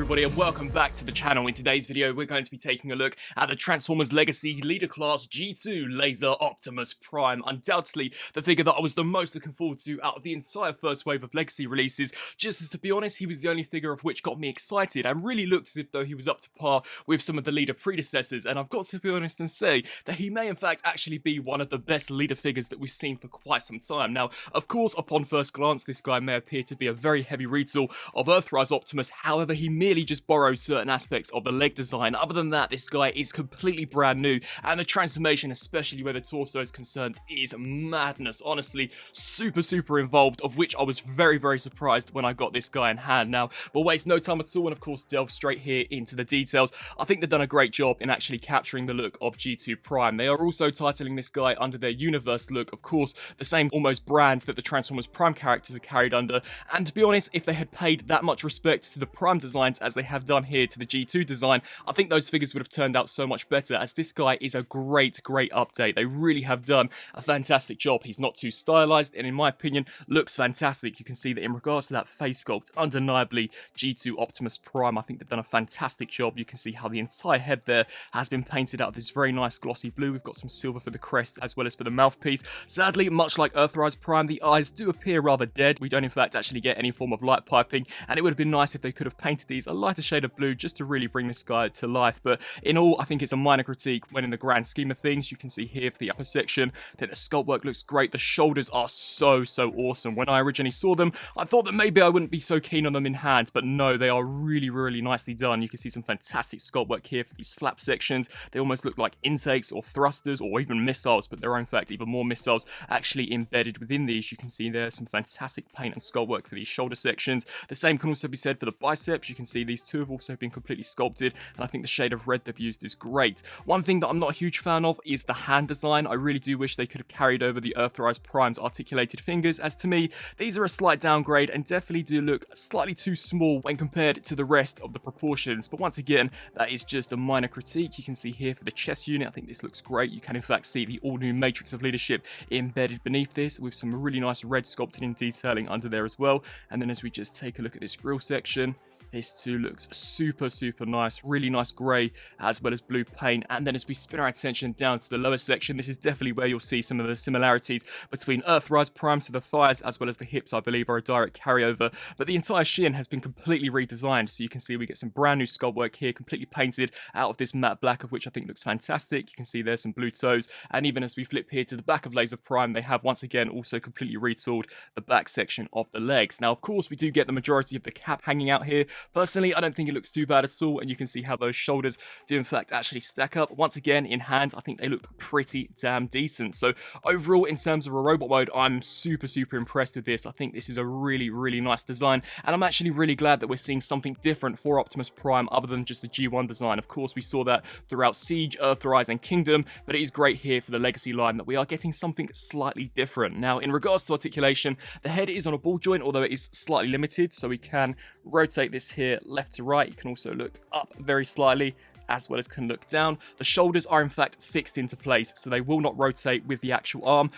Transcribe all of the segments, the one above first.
everybody, and welcome back to the channel. In today's video, we're going to be taking a look at the Transformers Legacy Leader Class G2 Laser Optimus Prime. Undoubtedly, the figure that I was the most looking forward to out of the entire first wave of Legacy releases, just as to be honest, he was the only figure of which got me excited and really looked as if though he was up to par with some of the Leader predecessors, and I've got to be honest and say that he may in fact actually be one of the best Leader figures that we've seen for quite some time. Now, of course, upon first glance, this guy may appear to be a very heavy retool of Earthrise Optimus, however, he merely just borrows certain aspects of the leg design. Other than that, this guy is completely brand new, and the transformation, especially where the torso is concerned, is madness. Honestly, super involved, of which I was very surprised when I got this guy in hand. Now, we'll waste no time at all and of course delve straight here into the details. I think they've done a great job in actually capturing the look of G2 Prime. They are also titling this guy under their universe look, of course, the same almost brand that the Transformers Prime characters are carried under, and to be honest, if they had paid that much respect to the Prime designs as they have done here to the G2 design, I think those figures would have turned out so much better, as this guy is a great update. They really have done a fantastic job. He's not too stylized and in my opinion looks fantastic. You can see that in regards to that face sculpt, undeniably G2 Optimus Prime, I think they've done a fantastic job. You can see how the entire head there has been painted out of this very nice glossy blue. We've got some silver for the crest as well as for the mouthpiece. Sadly, much like Earthrise Prime, the eyes do appear rather dead. We don't in fact actually get any form of light piping, and it would have been nice if they could have painted these a lighter shade of blue just to really bring this guy to life. But in all, I think it's a minor critique when in the grand scheme of things. You can see here for the upper section that the sculpt work looks great. The shoulders are so awesome. When I originally saw them, I thought that maybe I wouldn't be so keen on them in hand, but no, they are really nicely done. You can see some fantastic sculpt work here for these flap sections. They almost look like intakes or thrusters or even missiles, but there are in fact even more missiles actually embedded within these. You can see there some fantastic paint and sculpt work for these shoulder sections. The same can also be said for the biceps. You can see these two have also been completely sculpted, and I think the shade of red they've used is great. One thing that I'm not a huge fan of is the hand design. I really do wish they could have carried over the Earthrise Prime's articulated fingers, as to me, these are a slight downgrade and definitely do look slightly too small when compared to the rest of the proportions. But once again, that is just a minor critique. You can see here for the chest unit, I think this looks great. You can in fact see the all-new Matrix of Leadership embedded beneath this, with some really nice red sculpting and detailing under there as well. And then as we just take a look at this grille section, this too looks super nice, really nice grey as well as blue paint. And then as we spin our attention down to the lower section, this is definitely where you'll see some of the similarities between Earthrise Prime. So the thighs as well as the hips, I believe, are a direct carryover, but the entire shin has been completely redesigned. So you can see we get some brand new sculpt work here, completely painted out of this matte black, of which I think looks fantastic. You can see there's some blue toes, and even as we flip here to the back of Laser Prime, they have once again also completely retooled the back section of the legs. Now, of course, we do get the majority of the cap hanging out here. Personally, I don't think it looks too bad at all, and you can see how those shoulders do in fact actually stack up. Once again, in hand, I think they look pretty damn decent. So overall, in terms of a robot mode, I'm super impressed with this. I think this is a really nice design, and I'm actually really glad that we're seeing something different for Optimus Prime other than just the G1 design. Of course, we saw that throughout Siege, Earthrise, and Kingdom, but it is great here for the Legacy line that we are getting something slightly different. Now, in regards to articulation, the head is on a ball joint, although it is slightly limited, so we can rotate this here left to right. You can also look up very slightly, as well as can look down. The shoulders are in fact fixed into place, so they will not rotate with the actual arm.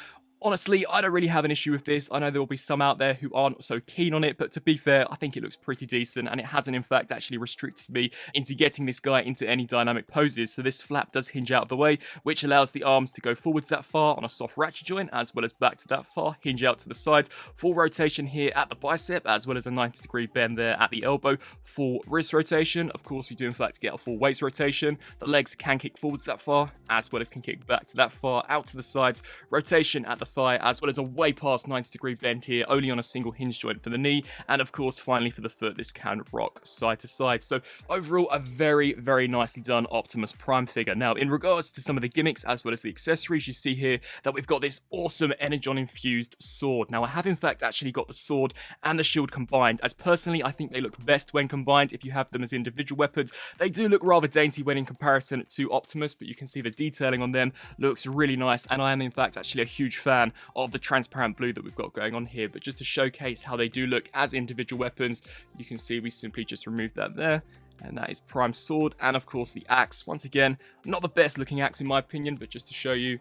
Honestly, I don't really have an issue with this. I know there will be some out there who aren't so keen on it, but to be fair, I think it looks pretty decent, and it hasn't in fact actually restricted me into getting this guy into any dynamic poses. So this flap does hinge out of the way, which allows the arms to go forwards that far on a soft ratchet joint, as well as back to that far, hinge out to the sides. Full rotation here at the bicep, as well as a 90-degree bend there at the elbow. Full wrist rotation. Of course, we do in fact get a full waist rotation. The legs can kick forwards that far, as well as can kick back to that far, out to the sides. Rotation at the thigh, as well as a way past 90-degree bend here, only on a single hinge joint for the knee, and of course finally for the foot, this can rock side to side. So overall, a very nicely done Optimus Prime figure. Now, in regards to some of the gimmicks as well as the accessories, you see here that we've got this awesome Energon infused sword. Now, I have in fact actually got the sword and the shield combined, as personally I think they look best when combined. If you have them as individual weapons, they do look rather dainty when in comparison to Optimus, but you can see the detailing on them looks really nice, and I am in fact actually a huge fan of the transparent blue that we've got going on here. But just to showcase how they do look as individual weapons, you can see we simply just removed that there, and that is Prime's sword, and of course the axe. Once again, not the best looking axe in my opinion, but just to show you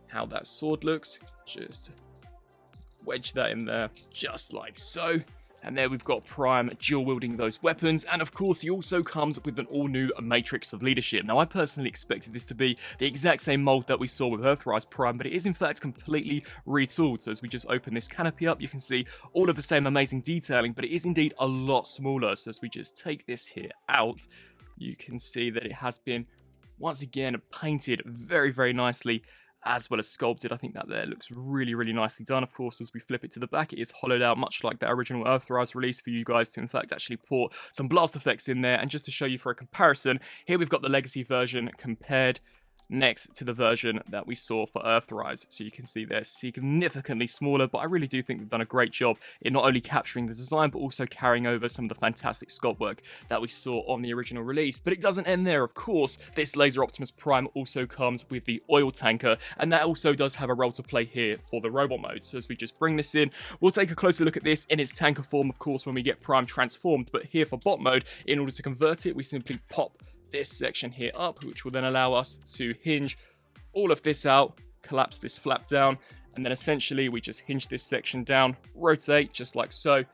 how that sword looks, just wedge that in there just like so, And there we've got Prime dual wielding those weapons, and of course he also comes with an all-new Matrix of Leadership. Now I personally expected this to be the exact same mold that we saw with Earthrise Prime, but it is in fact completely retooled. So as we just open this canopy up, you can see all of the same amazing detailing, but it is indeed a lot smaller. So as we just take this here out, you can see that it has been once again painted very, very nicely, as well as sculpted. I think that there looks really, really nicely done. Of course, as we flip it to the back, it is hollowed out, much like the original Earthrise release, for you guys to in fact actually put some blast effects in there. And just to show you for a comparison, here we've got the Legacy version compared next to the version that we saw for Earthrise. So you can see they're significantly smaller, but I really do think they've done a great job in not only capturing the design, but also carrying over some of the fantastic sculpt work that we saw on the original release. But it doesn't end there, of course. This Laser Optimus Prime also comes with the oil tanker, and that also does have a role to play here for the robot mode. So as we just bring this in, we'll take a closer look at this in its tanker form, of course, when we get Prime transformed. But here for bot mode, in order to convert it, we simply pop this section here up, which will then allow us to hinge all of this out, collapse this flap down, and then essentially we just hinge this section down, rotate just like so,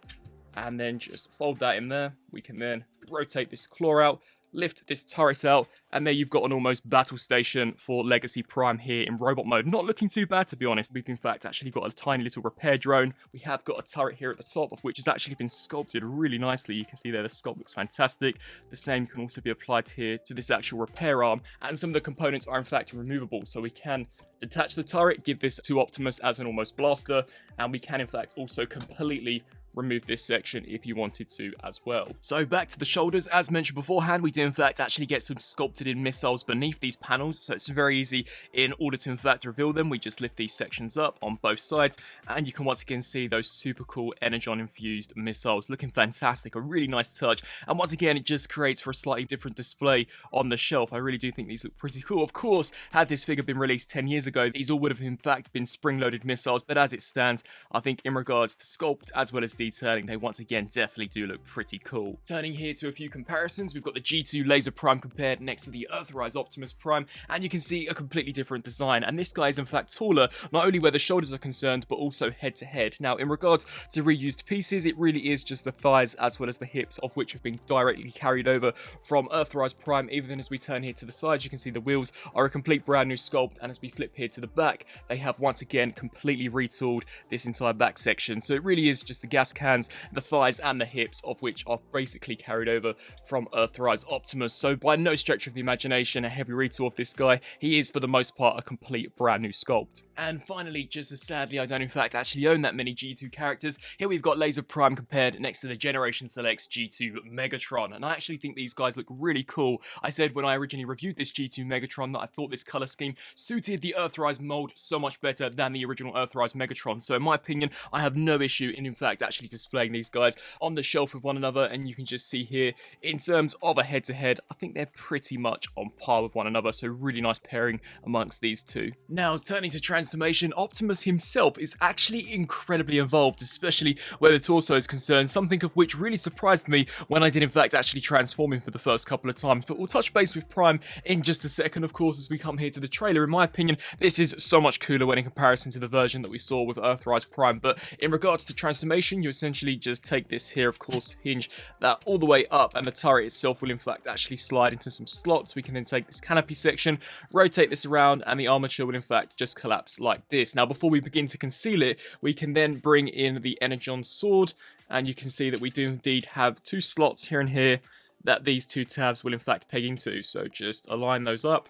and then just fold that in there. We can then rotate this claw out, lift this turret out, and there you've got an almost battle station for Legacy Prime here in robot mode. Not looking too bad, to be honest. We've in fact actually got a tiny little repair drone. We have got a turret here at the top, of which has actually been sculpted really nicely. You can see there the sculpt looks fantastic. The same can also be applied here to this actual repair arm, and some of the components are in fact removable, so we can detach the turret, give this to Optimus as an almost blaster, and we can in fact also completely remove this section if you wanted to as well. So back to the shoulders, as mentioned beforehand, we do in fact actually get some sculpted in missiles beneath these panels, so it's very easy in order to in fact reveal them. We just lift these sections up on both sides, and you can once again see those super cool energon infused missiles looking fantastic, a really nice touch, and once again it just creates for a slightly different display on the shelf. I really do think these look pretty cool. Of course, had this figure been released 10 years ago, these all would have in fact been spring-loaded missiles, but as it stands, I think in regards to sculpt as well as detailing, they once again definitely do look pretty cool. Turning here to a few comparisons, we've got the G2 Laser Prime compared next to the Earthrise Optimus Prime, and you can see a completely different design, and this guy is in fact taller, not only where the shoulders are concerned, but also head to head. Now in regards to reused pieces, it really is just the thighs as well as the hips, of which have been directly carried over from Earthrise Prime. Even as we turn here to the sides, you can see the wheels are a complete brand new sculpt, and as we flip here to the back, they have once again completely retooled this entire back section. So it really is just the gas cans, the thighs and the hips, of which are basically carried over from Earthrise Optimus. So by no stretch of the imagination a heavy retool of this guy. He is for the most part a complete brand new sculpt. And finally, just as sadly I don't in fact actually own that many G2 characters, here we've got Laser Prime compared next to the Generation Selects G2 Megatron, and I actually think these guys look really cool. I said when I originally reviewed this G2 Megatron that I thought this colour scheme suited the Earthrise mold so much better than the original Earthrise Megatron. So in my opinion, I have no issue in fact actually displaying these guys on the shelf with one another, and you can just see here in terms of a head-to-head, I think they're pretty much on par with one another, so really nice pairing amongst these two. Now turning to transformation, Optimus himself is actually incredibly involved, especially where the torso is concerned, something of which really surprised me when I did in fact actually transform him for the first couple of times. But we'll touch base with Prime in just a second, of course, as we come here to the trailer. In my opinion, this is so much cooler when in comparison to the version that we saw with Earthrise Prime. But in regards to transformation, you essentially just take this here, of course, hinge that all the way up, and the turret itself will in fact actually slide into some slots. We can then take this canopy section, rotate this around, and the armature will in fact just collapse like this. Now before we begin to conceal it, we can then bring in the Energon sword, and you can see that we do indeed have two slots here and here that these two tabs will in fact peg into. So just align those up,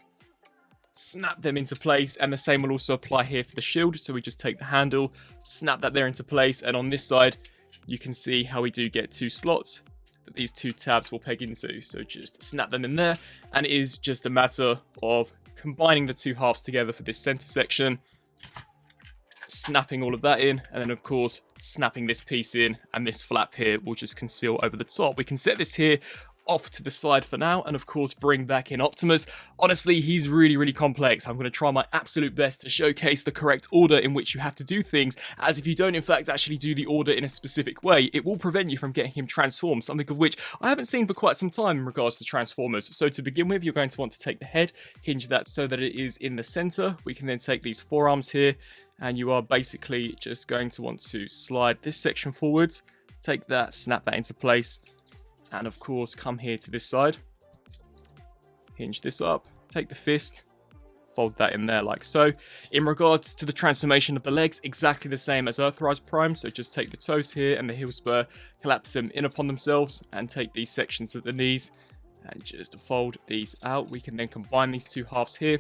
snap them into place, and the same will also apply here for the shield. So we just take the handle, snap that there into place, and on this side you can see how we do get two slots that these two tabs will peg into. So just snap them in there, and it is just a matter of combining the two halves together for this center section, snapping all of that in, and then of course snapping this piece in, and this flap here will just conceal over the top. We can set this here off to the side for now, and of course bring back in Optimus. Honestly, he's really complex. I'm going to try my absolute best to showcase the correct order in which you have to do things, as if you don't in fact actually do the order in a specific way, it will prevent you from getting him transformed, something of which I haven't seen for quite some time in regards to Transformers. So to begin with, you're going to want to take the head, hinge that so that it is in the center. We can then take these forearms here, and you are basically just going to want to slide this section forwards, take that, snap that into place, and of course come here to this side, hinge this up, take the fist, fold that in there like so. In regards to the transformation of the legs, exactly the same as Earthrise Prime, so just take the toes here and the heel spur, collapse them in upon themselves, and take these sections at the knees, and just fold these out. We can then combine these two halves here,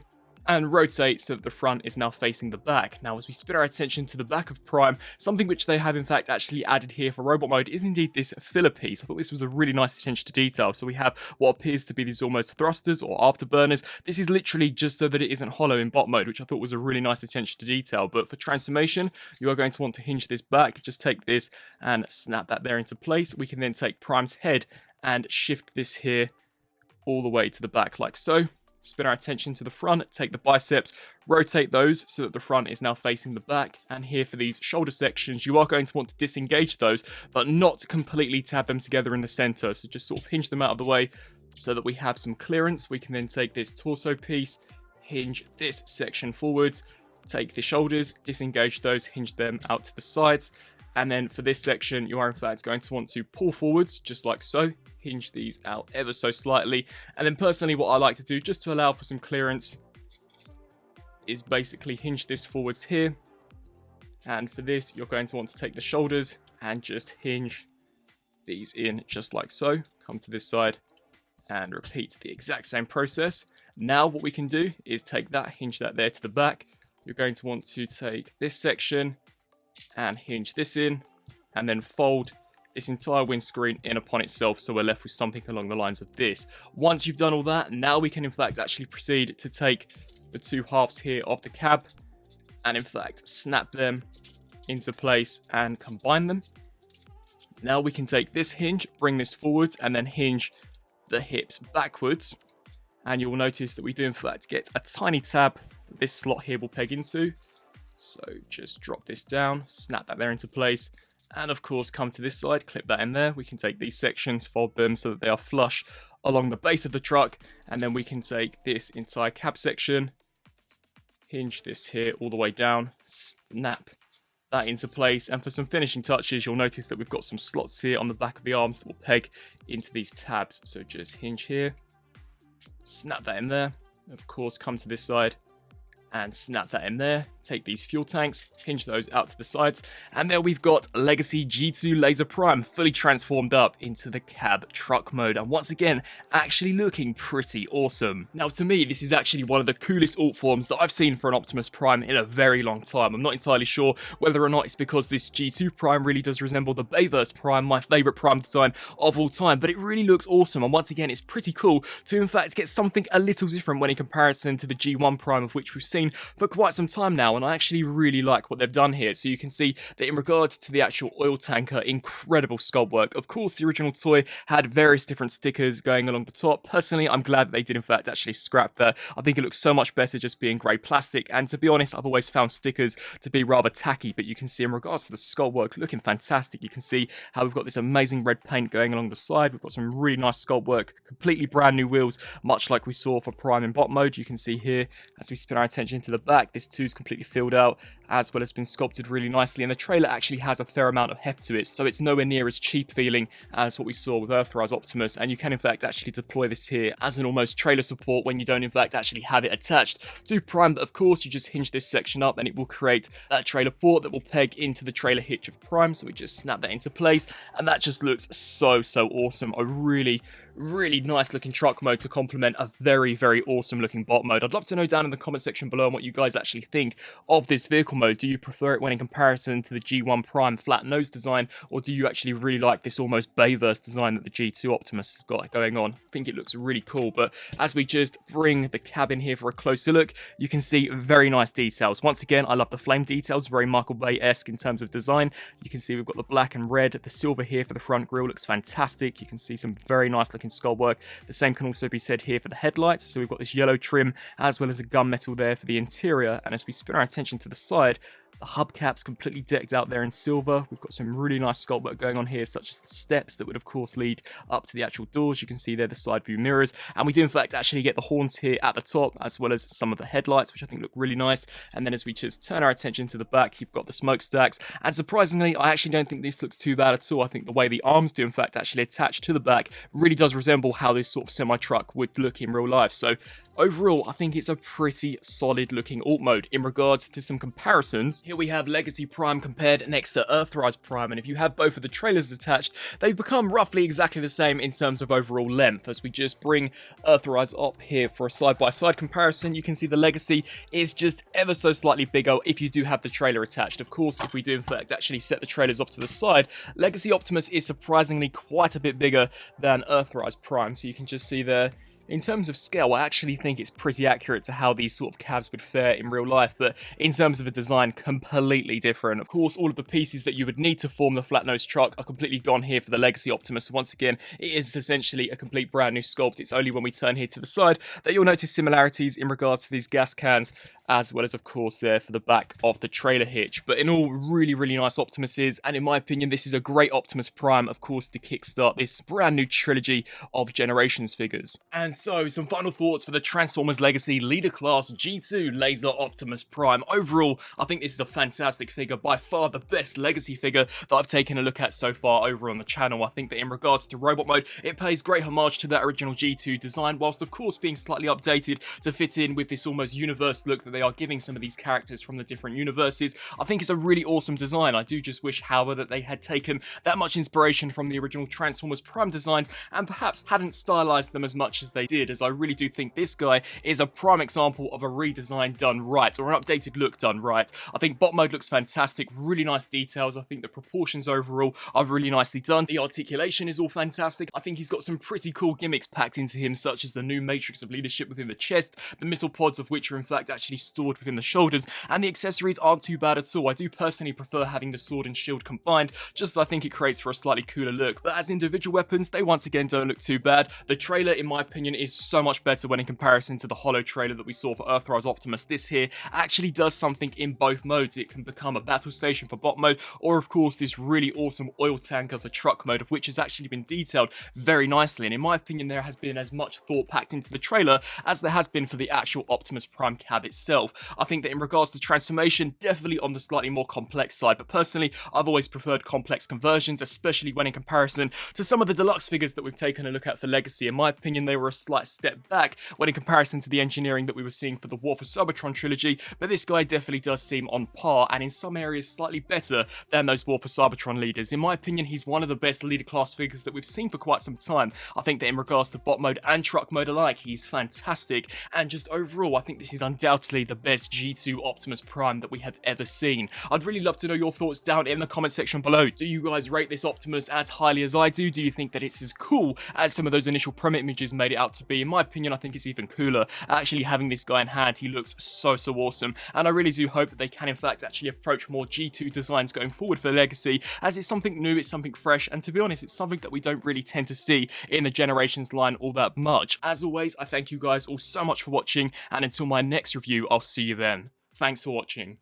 and rotate so that the front is now facing the back. Now, as we spin our attention to the back of Prime, something which they have in fact actually added here for robot mode is indeed this filler piece. I thought this was a really nice attention to detail. So we have what appears to be these almost thrusters or afterburners. This is literally just so that it isn't hollow in bot mode, which I thought was a really nice attention to detail. But for transformation, you are going to want to hinge this back. Just take this and snap that there into place. We can then take Prime's head and shift this here all the way to the back like so. Spin our attention to the front, take the biceps, rotate those so that the front is now facing the back. And here for these shoulder sections, you are going to want to disengage those, but not completely tab them together in the center. So just sort of hinge them out of the way so that we have some clearance. We can then take this torso piece, hinge this section forwards, take the shoulders, disengage those, hinge them out to the sides. And then for this section, you are in fact going to want to pull forwards, just like so. Hinge these out ever so slightly. And then personally, what I like to do, just to allow for some clearance, is basically hinge this forwards here. And for this, you're going to want to take the shoulders and just hinge these in just like so. Come to this side and repeat the exact same process. Now what we can do is take that, hinge that there to the back. You're going to want to take this section and hinge this in, and then fold this entire windscreen in upon itself, so we're left with something along the lines of this. Once you've done all that, now we can in fact actually proceed to take the two halves here of the cab and in fact snap them into place and combine them. Now we can take this hinge, bring this forwards, and then hinge the hips backwards, and you'll notice that we do in fact get a tiny tab that this slot here will peg into. So just drop this down, snap that there into place, and of course come to this side, clip that in there. We can take these sections, fold them so that they are flush along the base of the truck, and then we can take this entire cab section, hinge this here all the way down, snap that into place, and for some finishing touches, you'll notice that we've got some slots here on the back of the arms that will peg into these tabs. So just hinge here, snap that in there, of course come to this side, and snap that in there. Take these fuel tanks, hinge those out to the sides, and there we've got Legacy G2 Laser Prime fully transformed up into the cab truck mode, and once again actually looking pretty awesome. Now to me, this is actually one of the coolest alt forms that I've seen for an Optimus Prime in a very long time. I'm not entirely sure whether or not it's because this G2 Prime really does resemble the Bayverse Prime, my favourite Prime design of all time, but it really looks awesome, and once again it's pretty cool to in fact get something a little different when in comparison to the G1 Prime, of which we've seen for quite some time now, and I actually really like what they've done here. So you can see that in regards to the actual oil tanker, incredible sculpt work. Of course, the original toy had various different stickers going along the top. Personally, I'm glad that they did in fact actually scrap that. I think it looks so much better just being grey plastic, and to be honest, I've always found stickers to be rather tacky, but you can see in regards to the sculpt work, looking fantastic. You can see how we've got this amazing red paint going along the side. We've got some really nice sculpt work, completely brand new wheels, much like we saw for Prime in bot mode. You can see here, as we spin our attention to the back, this too is completely filled out, as well as been sculpted really nicely, and the trailer actually has a fair amount of heft to it, so it's nowhere near as cheap feeling as what we saw with Earthrise Optimus, and you can in fact actually deploy this here as an almost trailer support when you don't in fact actually have it attached to Prime. But of course you just hinge this section up and it will create that trailer port that will peg into the trailer hitch of Prime, so we just snap that into place, and that just looks so awesome. A really nice looking truck mode to complement a very awesome looking bot mode. I'd love to know down in the comment section below what you guys actually think of this vehicle mode. Do you prefer it when in comparison to the G1 Prime flat nose design, or do you actually really like this almost Bayverse design that the G2 Optimus has got going on? I think it looks really cool. But as we just bring the cabin here for a closer look, you can see very nice details. Once again, I love the flame details, very Michael Bay-esque in terms of design. You can see we've got the black and red, the silver here for the front grille looks fantastic. You can see some very nice looking sculpt work. The same can also be said here for the headlights. So we've got this yellow trim as well as a gunmetal there for the interior, and as we spin our attention to the side, The hubcap's completely decked out there in silver. We've got some really nice sculpt work going on here, such as the steps that would of course lead up to the actual doors. You can see there the side view mirrors, and we do in fact actually get the horns here at the top, as well as some of the headlights, which I think look really nice. And then as we just turn our attention to the back, you've got the smokestacks, and surprisingly I actually don't think this looks too bad at all. I think the way the arms do in fact actually attach to the back really does resemble how this sort of semi-truck would look in real life. So overall, I think it's a pretty solid looking alt mode. In regards to some comparisons, here we have Legacy Prime compared next to Earthrise Prime, and if you have both of the trailers attached, they become roughly exactly the same in terms of overall length. As we just bring Earthrise up here for a side-by-side comparison, you can see the Legacy is just ever so slightly bigger if you do have the trailer attached. Of course, if we do in fact actually set the trailers off to the side, Legacy Optimus is surprisingly quite a bit bigger than Earthrise Prime, so you can just see there. In terms of scale, I actually think it's pretty accurate to how these sort of cabs would fare in real life, but in terms of a design, completely different. Of course, all of the pieces that you would need to form the flat-nosed truck are completely gone here for the Legacy Optimus. So once again, it is essentially a complete brand new sculpt. It's only when we turn here to the side that you'll notice similarities in regards to these gas cans, as well as, of course, there for the back of the trailer hitch. But in all, really, really nice Optimuses, and in my opinion, this is a great Optimus Prime, of course, to kickstart this brand new trilogy of Generations figures. And so, some final thoughts for the Transformers Legacy Leader Class G2 Laser Optimus Prime. Overall, I think this is a fantastic figure, by far the best Legacy figure that I've taken a look at so far over on the channel. I think that in regards to robot mode, it pays great homage to that original G2 design, whilst of course being slightly updated to fit in with this almost universe look that they are giving some of these characters from the different universes. I think it's a really awesome design. I do just wish, however, that they had taken that much inspiration from the original Transformers Prime designs and perhaps hadn't stylized them as much as they did, as I really do think this guy is a prime example of a redesign done right, or an updated look done right. I think bot mode looks fantastic, really nice details. I think the proportions overall are really nicely done. The articulation is all fantastic. I think he's got some pretty cool gimmicks packed into him, such as the new matrix of leadership within the chest, the missile pods of which are in fact actually stored within the shoulders, and the accessories aren't too bad at all. I do personally prefer having the sword and shield combined, just as I think it creates for a slightly cooler look, but as individual weapons, they once again don't look too bad. The trailer, in my opinion, is so much better when in comparison to the hollow trailer that we saw for Earthrise Optimus. This here actually does something in both modes. It can become a battle station for bot mode, or of course this really awesome oil tanker for truck mode, of which has actually been detailed very nicely, and in my opinion there has been as much thought packed into the trailer as there has been for the actual Optimus Prime cab itself. I think that in regards to transformation, definitely on the slightly more complex side, but personally I've always preferred complex conversions, especially when in comparison to some of the deluxe figures that we've taken a look at for Legacy. In my opinion, they were a slight step back when in comparison to the engineering that we were seeing for the War for Cybertron trilogy, but this guy definitely does seem on par, and in some areas slightly better than those War for Cybertron leaders. In my opinion, he's one of the best leader class figures that we've seen for quite some time. I think that in regards to bot mode and truck mode alike, he's fantastic, and just overall, I think this is undoubtedly the best G2 Optimus Prime that we have ever seen. I'd really love to know your thoughts down in the comment section below. Do you guys rate this Optimus as highly as I do? Do you think that it's as cool as some of those initial prem images made it out to be? In my opinion, I think it's even cooler. Actually having this guy in hand, he looks so awesome, and I really do hope that they can in fact actually approach more G2 designs going forward for Legacy, as it's something new, it's something fresh, and to be honest, it's something that we don't really tend to see in the Generations line all that much. As always, I thank you guys all so much for watching, and until my next review, I'll see you then. Thanks for watching.